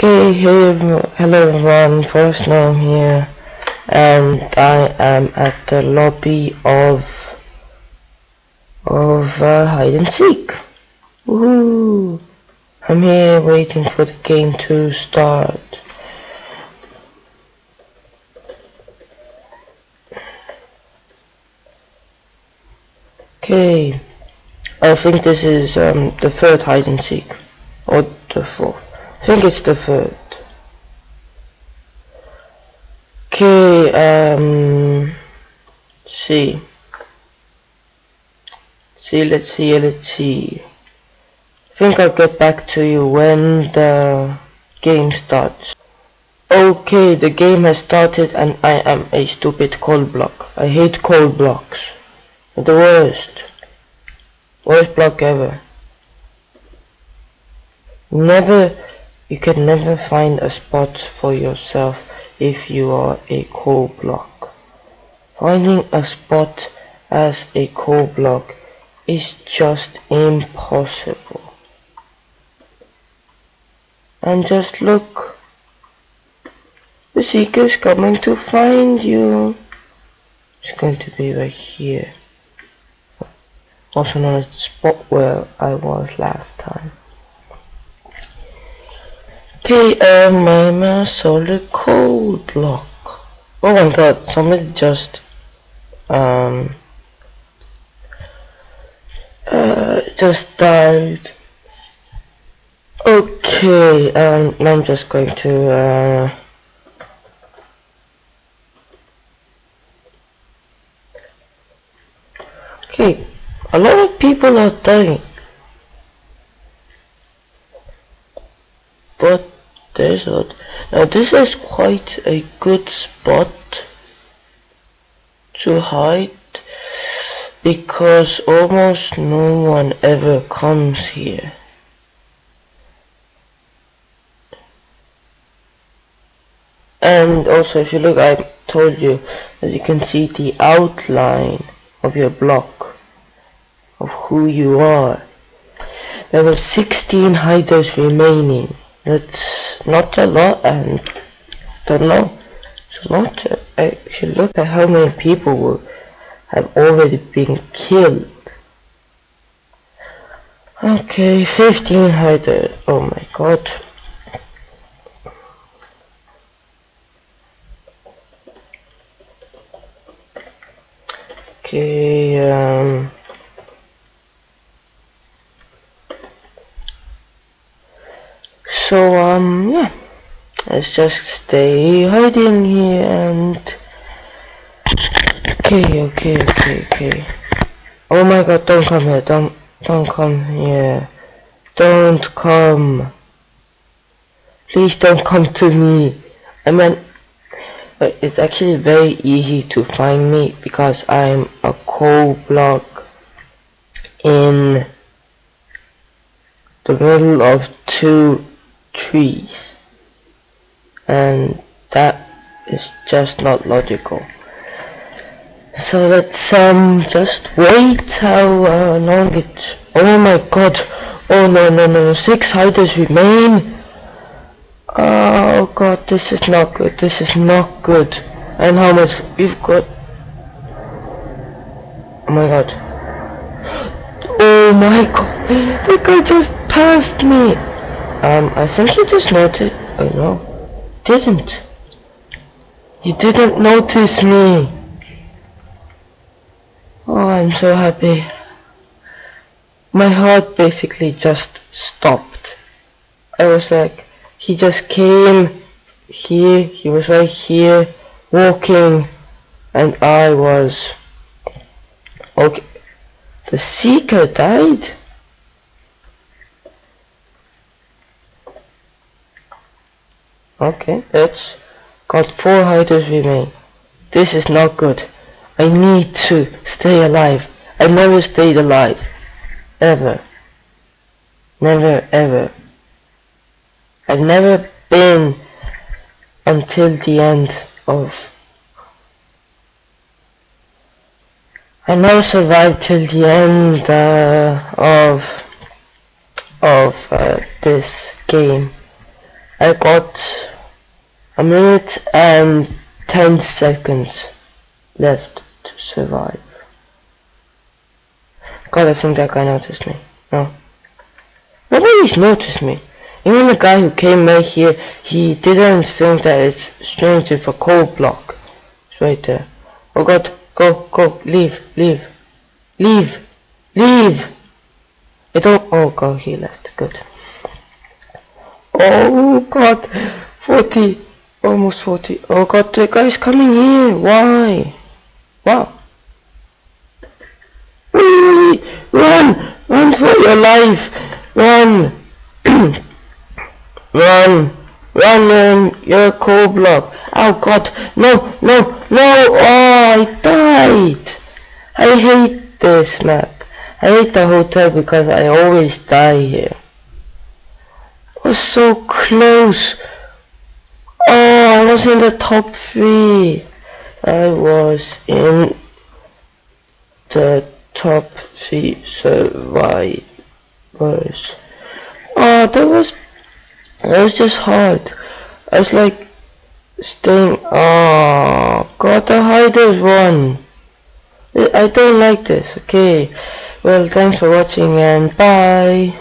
Okay, hello everyone, First Gnome here, and I am at the lobby of hide and seek. Woohoo! I'm here waiting for the game to start. Okay, I think this is the third hide and seek, or the fourth. I think it's the third. Okay, let's see. I think I'll get back to you when the game starts. Okay, the game has started and I am a stupid cold block. I hate cold blocks. They're the worst. Worst block ever. You can never find a spot for yourself if you are a cold block. Finding a spot as a cold block is just impossible. And just look, the seeker's coming to find you. It's going to be right here, also known as the spot where I was last time. Okay, I'm a solid cold block. Oh my god, somebody just died. Okay, I'm just going to okay, a lot of people are dying, but there's not. Now this is quite a good spot to hide because almost no one ever comes here. And also, if you look, I told you that you can see the outline of your block, of who you are. There were 16 hiders remaining. That's not a lot, and don't know. It's a lot. I should look at how many people have already been killed. Okay, 15 hiders. Oh my god. Okay, yeah, let's just stay hiding here and okay. Oh my god, don't come here, don't come here. Don't come. Please don't come to me. I mean, it's actually very easy to find me because I'm a cold block in the middle of 2 trees, and that is just not logical. So let's just wait how long it. Oh my god, oh no, 6 hiders remain. Oh god, this is not good, and how much we've got. Oh my god, oh my god, the guy just passed me. I think he just noticed. Oh no, didn't. He didn't notice me. Oh, I'm so happy. My heart basically just stopped. I was like, he just came here, he was right here, walking, and I was... Okay, the seeker died? Okay, that's got 4 hiders remain. This is not good. I need to stay alive. I never stayed alive. Ever. Never ever. I've never been until the end of... I never survived till the end of this game. I got a minute and 10 seconds left to survive. God, I think that guy noticed me. No. Nobody's noticed me. Even the guy who came right here, he didn't think that it's strange if a coal block is right there. Oh God, go, leave. I don't, oh God, he left, good. Oh God, 40, almost 40. Oh God, the guy's coming here, why? Wow. Run for your life, run. Run, you're a coal block. Oh God, no, oh, I died. I hate this map. I hate the hotel because I always die here. I was so close. Oh, I was in the top 3. I was in the top 3 survivors. Oh, that was just hard. I was like staying. Oh God, the hiders won. I don't like this. Okay, well, thanks for watching and bye.